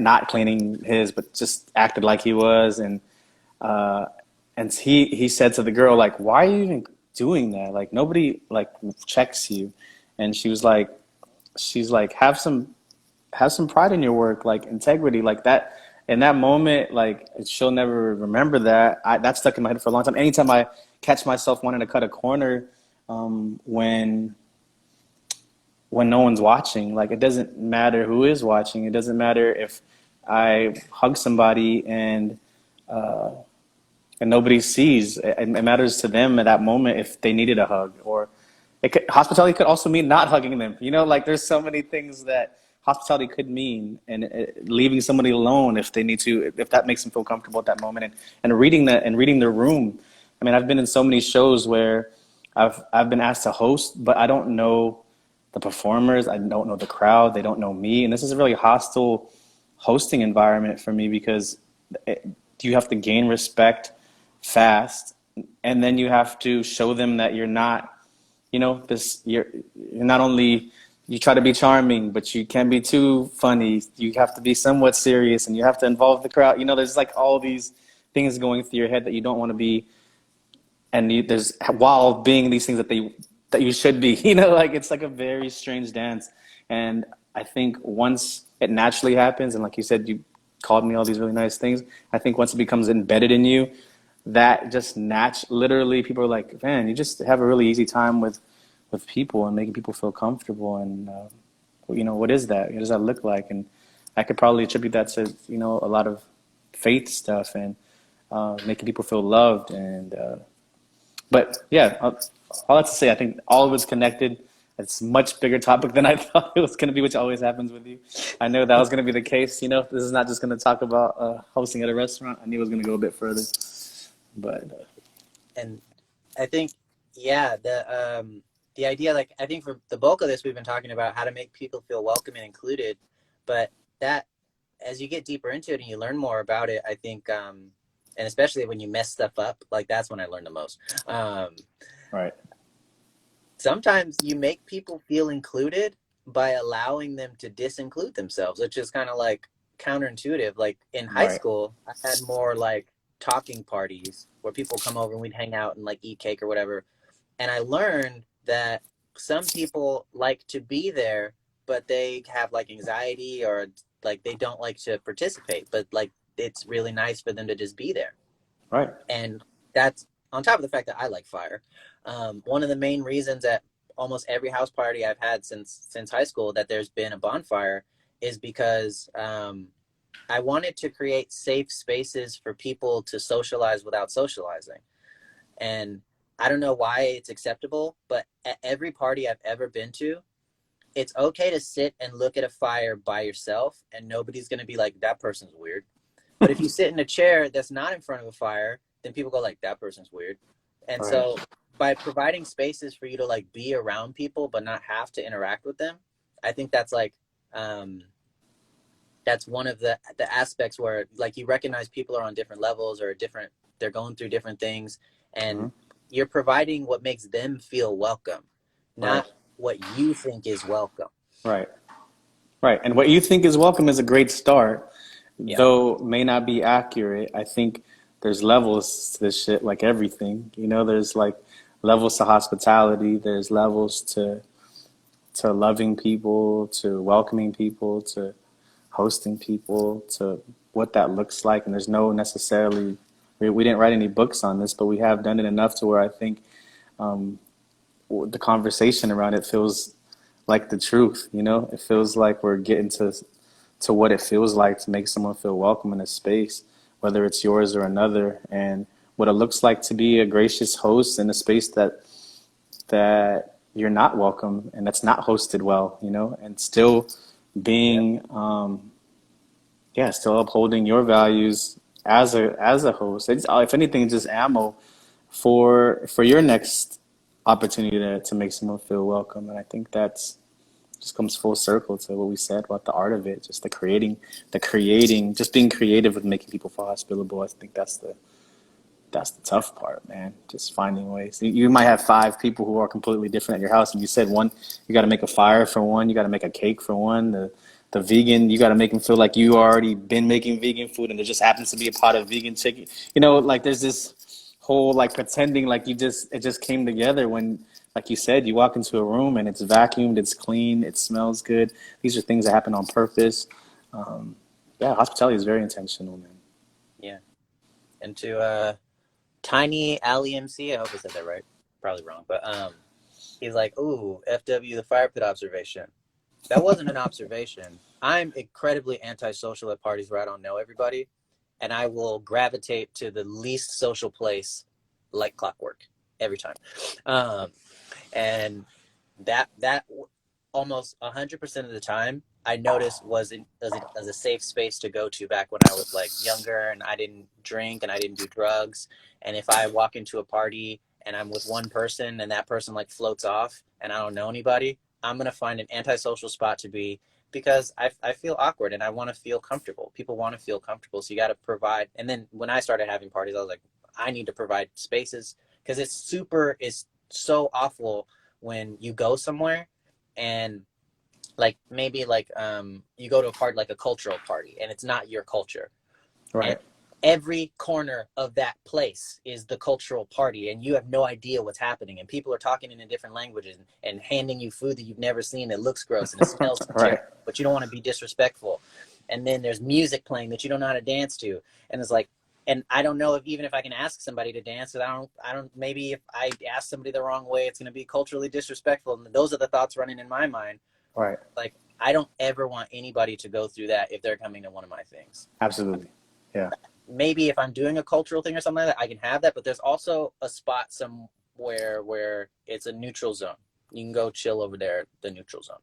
not cleaning his, but just acted like he was. Uh, and he said to the girl, like, why are you even doing that? Like nobody like checks you. And she's like, have some pride in your work, like integrity, like that. In that moment, like she'll never remember that. That stuck in my head for a long time. Anytime I catch myself wanting to cut a corner, when no one's watching. Like it doesn't matter who is watching. It doesn't matter if I hug somebody and nobody sees. It matters to them at that moment if they needed a hug. Or hospitality could also mean not hugging them. Like there's so many things that hospitality could mean, and leaving somebody alone if they need to, if that makes them feel comfortable at that moment, and reading their room. I mean, I've been in so many shows where I've been asked to host, but I don't know the performers. I don't know the crowd. They don't know me, and this is a really hostile hosting environment for me because you have to gain respect fast, and then you have to show them that you're not, you're not only, you try to be charming, but you can't be too funny. You have to be somewhat serious, and you have to involve the crowd. There's like all these things going through your head that you don't want to be, and there's, while being these things that you should be. Like it's like a very strange dance. And I think once it naturally happens, and like you said, you called me all these really nice things. I think once it becomes embedded in you, that just literally people are like, man, you just have a really easy time with people and making people feel comfortable. And what is that? What does that look like? And I could probably attribute that to a lot of faith stuff, and making people feel loved. And but yeah, all that to say, I think all of it's connected. It's a much bigger topic than I thought it was going to be, which always happens with you. I know that was going to be the case. This is not just going to talk about hosting at a restaurant. I knew it was going to go a bit further. But And I think, yeah, the idea, like, I think for the bulk of this, we've been talking about how to make people feel welcome and included. But that, as you get deeper into it and you learn more about it, I think, and especially when you mess stuff up, like that's when I learned the most. Right. Sometimes you make people feel included by allowing them to disinclude themselves, which is kind of like counterintuitive. Like in high Right. school, I had more like talking parties where people come over and we'd hang out and like eat cake or whatever. And I learned that some people like to be there, but they have like anxiety, or like they don't like to participate, but like it's really nice for them to just be there. Right. And that's on top of the fact that I like fire. One of the main reasons at almost every house party I've had since high school that there's been a bonfire is because I wanted to create safe spaces for people to socialize without socializing. And I don't know why it's acceptable, but at every party I've ever been to, it's okay to sit and look at a fire by yourself and nobody's going to be like, that person's weird. But if you sit in a chair that's not in front of a fire, then people go like, that person's weird. And Right. so by providing spaces for you to like be around people but not have to interact with them, I think that's like that's one of the aspects where like you recognize people are on different levels or they're going through different things, Hmm. and you're providing what makes them feel welcome, Right. not what you think is welcome. Right. Right. And what you think is welcome is a great start, Yeah. though may not be accurate. I think there's levels to this shit, like everything. There's like levels to hospitality. There's levels to loving people, to welcoming people, to hosting people, to what that looks like. And there's no necessarily, we didn't write any books on this, but we have done it enough to where I think the conversation around it feels like the truth. It feels like we're getting to what it feels like to make someone feel welcome in a space, whether it's yours or another, and what it looks like to be a gracious host in a space that you're not welcome and that's not hosted well, and still Yep. being yeah, still upholding your values as a host. If anything, just ammo for your next opportunity to make someone feel welcome. And I think that's just comes full circle to what we said about the art of it, just the creating, just being creative with making people feel hospitable. I think that's the tough part, man. Just finding ways. You might have five people who are completely different at your house, and you said one, you got to make a fire for one, you got to make a cake for one. The vegan, you got to make them feel like you already been making vegan food, and there just happens to be a pot of vegan chicken. Like there's this whole like pretending like it just came together when, like you said, you walk into a room and it's vacuumed, it's clean, it smells good. These are things that happen on purpose. Um, yeah, hospitality is very intentional, man. Yeah. And to Tiny Ali MC, I hope I said that right. Probably wrong, but he's like, "Ooh, FW the fire pit observation." That wasn't an observation. I'm incredibly antisocial at parties where I don't know everybody, and I will gravitate to the least social place like clockwork every time. Um, and that almost 100% of the time I noticed was as a safe space to go to back when I was like younger and I didn't drink and I didn't do drugs. And if I walk into a party and I'm with one person and that person like floats off and I don't know anybody, I'm gonna find an antisocial spot to be because I feel awkward and I want to feel comfortable. People want to feel comfortable, so you got to provide. And then when I started having parties, I was like, I need to provide spaces because it's so awful when you go somewhere and like maybe like you go to a party like a cultural party and it's not your culture, and Right. every corner of that place is the cultural party and you have no idea what's happening and people are talking in different languages and handing you food that you've never seen that looks gross and it smells Right. terrible, but you don't want to be disrespectful. And then there's music playing that you don't know how to dance to, and it's like, and I don't know if even if I can ask somebody to dance, I don't maybe if I ask somebody the wrong way it's going to be culturally disrespectful, and those are the thoughts running in my mind. Right. Like, I don't ever want anybody to go through that if they're coming to one of my things. Absolutely. Yeah. Maybe if I'm doing a cultural thing or something like that, I can have that. But there's also a spot somewhere where it's a neutral zone. You can go chill over there, the neutral zone.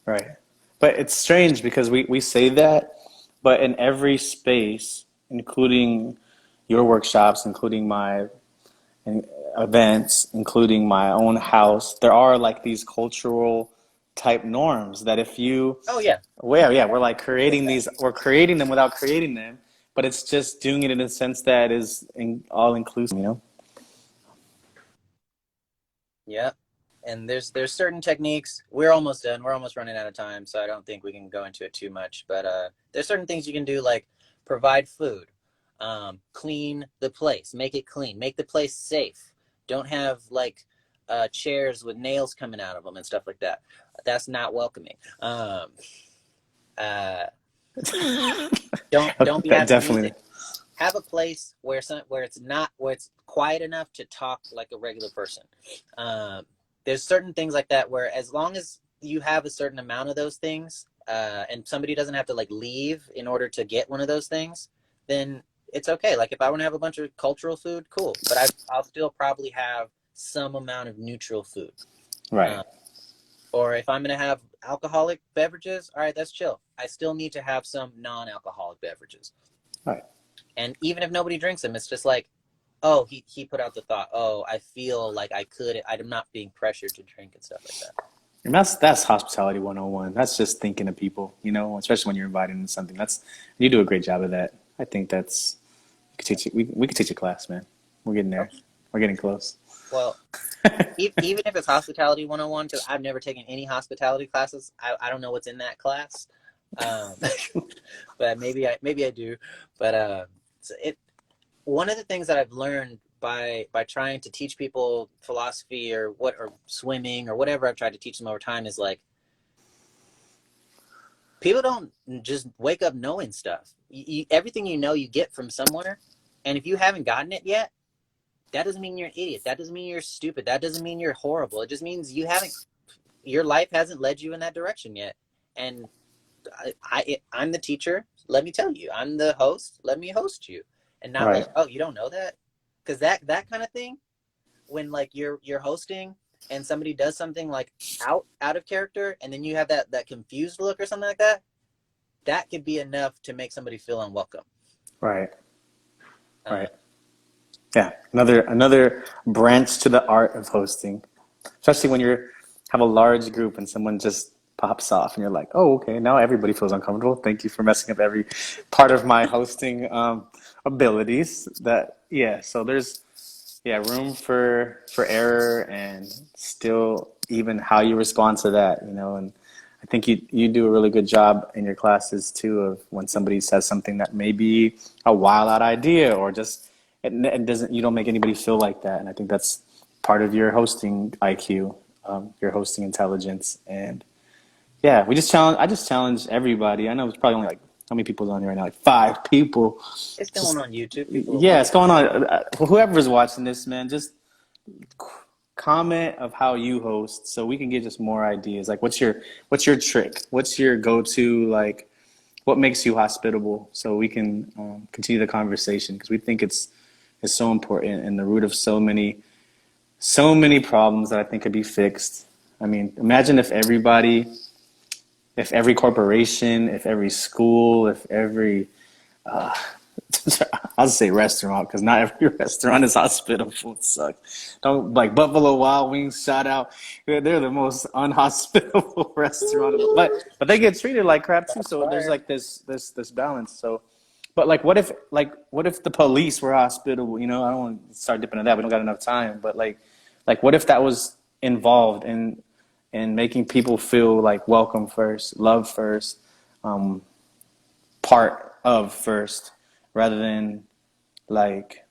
Right. But it's strange because we say that, but in every space, including your workshops, including my events, including my own house, there are like these cultural type norms that if you, Oh yeah, well, yeah, we're like creating these, we're creating them without creating them, but it's just doing it in a sense that is all inclusive, you know? yeah. And there's certain techniques. We're almost done. We're almost running out of time, so I don't think we can go into it too much. But there's certain things you can do, like provide food, clean the place, make it clean, make the place safe. Don't have like chairs with nails coming out of them and stuff like that. That's not welcoming. Uh, don't be having Definitely. music. Have a place where it's not where it's quiet enough to talk like a regular person. There's certain things like that where as long as you have a certain amount of those things, and somebody doesn't have to like leave in order to get one of those things, then it's okay. Like if I want to have a bunch of cultural food, cool, but I'll still probably have some amount of neutral food. Right. Uh, or if I'm gonna have alcoholic beverages, all right, that's chill. I still need to have some non-alcoholic beverages. Right. And even if nobody drinks them, it's just like, oh, he put out the thought, oh, I feel like I'm not being pressured to drink and stuff like that. And that's hospitality 101. That's just thinking of people, you know, especially when you're invited into something. That's you do a great job of that. I think that's we could teach we could teach a class, man. We're getting there. We're getting close. Well, even if it's hospitality 101, because I've never taken any hospitality classes, I don't know what's in that class. Um, but maybe I do. But one of the things that I've learned by trying to teach people philosophy or swimming or whatever I've tried to teach them over time is like, people don't just wake up knowing stuff. Everything you know you get from somewhere, and if you haven't gotten it yet, that doesn't mean you're an idiot. That doesn't mean you're stupid. That doesn't mean you're horrible. It just means your life hasn't led you in that direction yet. And I'm the teacher. Let me tell you. I'm the host. Let me host you. And not Right. like, oh, you don't know that? Because that kind of thing, when like you're hosting and somebody does something like out of character, and then you have that confused look or something like that, that could be enough to make somebody feel unwelcome. Right. Uh, Right. Yeah. Another branch to the art of hosting, especially when you have a large group and someone just pops off and you're like, oh, okay, now everybody feels uncomfortable. Thank you for messing up every part of my hosting abilities. That yeah. So there's room for error and still even how you respond to that, you know. And I think you do a really good job in your classes too of when somebody says something that may be a wild out idea or just it doesn't you don't make anybody feel like that. And I think that's part of your hosting IQ, your hosting intelligence. And yeah, I just challenge everybody. I know it's probably only like how many people's on here right now? Like 5 people. it's going Just on YouTube. People will yeah, watch. it's going on. Whoever's watching this, man, just comment of how you host so we can get just more ideas. Like, what's your trick? What's your go-to? Like, what makes you hospitable? So we can continue the conversation because we think it's so important and the root of so many problems that I think could be fixed. I mean, imagine if every corporation, if every school, if every I'll just say restaurant because not every restaurant is hospitable. It sucks. Don't like Buffalo Wild Wings. Shout out, they're the most unhospitable restaurant. But they get treated like crap too. Shots So there's fired. like this balance. So, but what if the police were hospitable? You know, I don't want to start dipping into that. We don't got enough time. But like what if that was involved in making people feel like welcome first, love first, um, part of first, rather than like,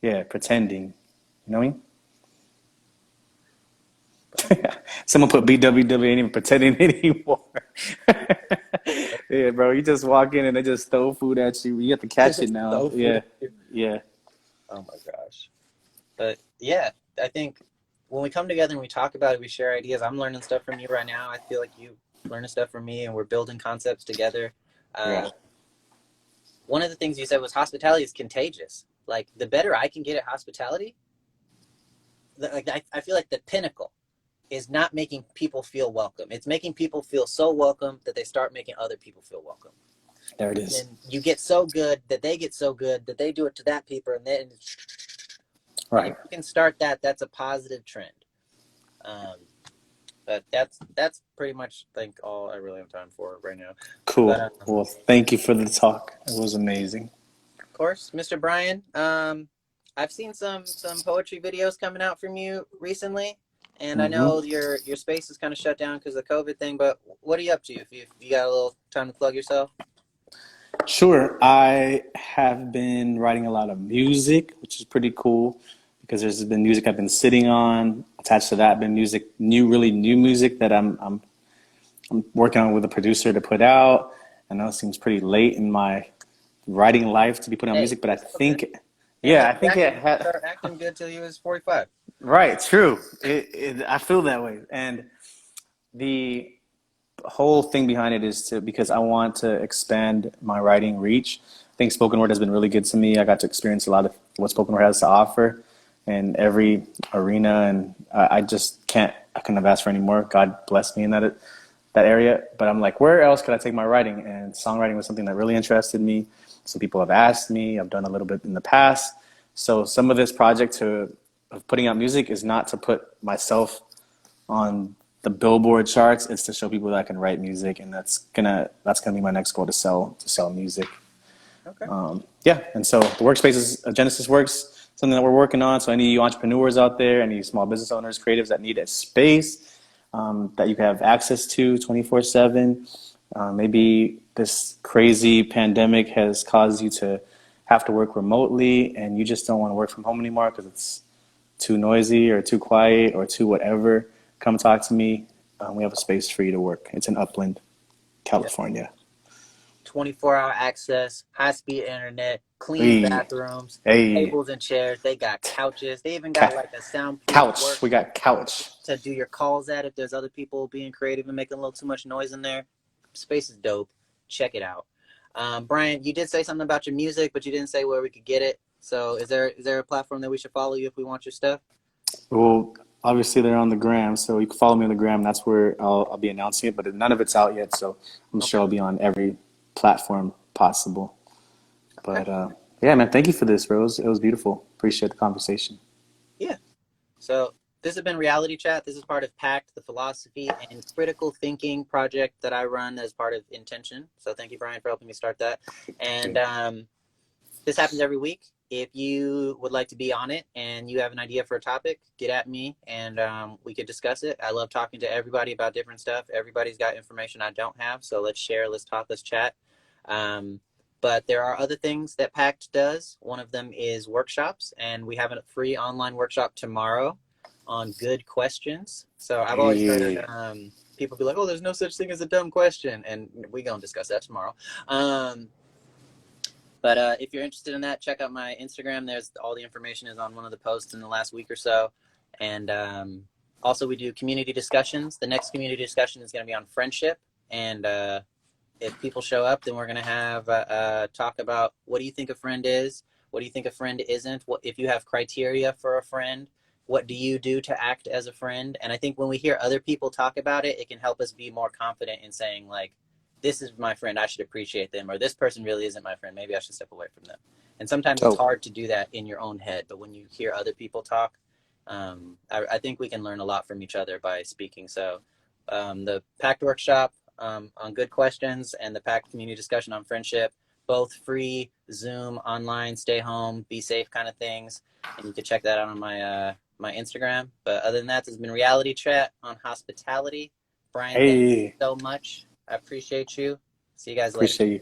yeah, pretending. You know what I mean? Someone put BWW ain't even pretending anymore. Yeah, bro, you just walk in and they just throw food at you. You have to catch it now. So food. Yeah, yeah, Oh my gosh. But yeah, I think when we come together and we talk about it, we share ideas. I'm learning stuff from you right now. I feel like you learning stuff from me, and we're building concepts together. yeah. Uh, One of the things you said was hospitality is contagious. Like the better I can get at hospitality, I feel like the pinnacle is not making people feel welcome. It's making people feel so welcome that they start making other people feel welcome. There it And is. then you get so good that they get so good that they do it to that people, and if Right. you can start that, that's a positive trend. Um, but that's pretty much I think all I really have time for right now. But Cool. Well, thank you for the talk. It was amazing. of course, Mr. Brian, I've seen some poetry videos coming out from you recently, and I know Hmm. your space is kind of shut down because of the COVID thing. But what are you up to? If you got a little time to plug yourself? Sure. I have been writing a lot of music, which is pretty cool because there's been music I've been sitting on. Attached to that, been music, really new music that I'm working on with a producer to put out. I know it seems pretty late in my writing life to be putting out Hey, music, but I it's all good. think, He didn't yeah, have I to be think acting. it He didn't had, start acting good till he was 45. right, true. I feel that way. And the whole thing behind it is because I want to expand my writing reach. I think spoken word has been really good to me. I got to experience a lot of what spoken word has to offer in every arena, and I just can't. I couldn't have asked for any more. God bless me in that area. But I'm like, where else could I take my writing? And songwriting was something that really interested me. Some people have asked me. I've done a little bit in the past. So some of this project of putting out music is not to put myself on the Billboard charts. It's to show people that I can write music, and that's gonna be my next goal, to sell music. Okay. Yeah, and so the workspace is Genesis Works, something that we're working on. So any of you entrepreneurs out there, any small business owners, creatives that need a space that you can have access to 24/7. Maybe this crazy pandemic has caused you to have to work remotely, and you just don't want to work from home anymore because it's too noisy or too quiet or too whatever. Come talk to me. We have a space for you to work. It's in Upland, Yeah. California. 24-hour access, high speed internet, clean Hey, bathrooms, hey, tables and chairs. They got couches. They even got ca- like a soundproof couch. work We got couch. to do your calls at if there's other people being creative and making a little too much noise in there. Space is dope. Check it out. Brian, you did say something about your music, but you didn't say where we could get it. So is there a platform that we should follow you if we want your stuff? Well, obviously they're on the gram, so you can follow me on the gram. That's where I'll be announcing it, but none of it's out yet, so I'm Okay. sure I'll be on every platform possible. Okay. But yeah, man, thank you for this, Rose. It was beautiful. Appreciate the conversation. Yeah. So this has been Reality Chat. This is part of PACT, the philosophy and critical thinking project that I run as part of Intention. So thank you, Brian, for helping me start that. And Okay. this happens every week. If you would like to be on it and you have an idea for a topic, get at me and we could discuss it. I love talking to everybody about different stuff. Everybody's got information I don't have. So let's share, let's talk, let's chat. Um, but there are other things that PACT does. One of them is workshops, and we have a free online workshop tomorrow on good questions. So I've always heard Hey. people be like, "Oh, there's no such thing as a dumb question," and we're gonna discuss that tomorrow. Um, but if you're interested in that, check out my Instagram. There's all the information is on one of the posts in the last week or so, and also we do community discussions. The next community discussion is going to be on friendship, and if people show up, then we're going to have talk about what do you think a friend is, what do you think a friend isn't, what if you have criteria for a friend, what do you do to act as a friend. And I think when we hear other people talk about it, it can help us be more confident in saying like, this is my friend, I should appreciate them, or this person really isn't my friend, maybe I should step away from them. And sometimes it's Dope. hard to do that in your own head, but when you hear other people talk, I think we can learn a lot from each other by speaking. So the packed workshop on good questions and the packed community discussion on friendship, both free, Zoom, online, stay home, be safe kind of things. And you can check that out on my Instagram. But other than that, this has been Reality Chat on Hospitality. Brian, thank you Hey, so much. I appreciate you. See you guys later. appreciate you.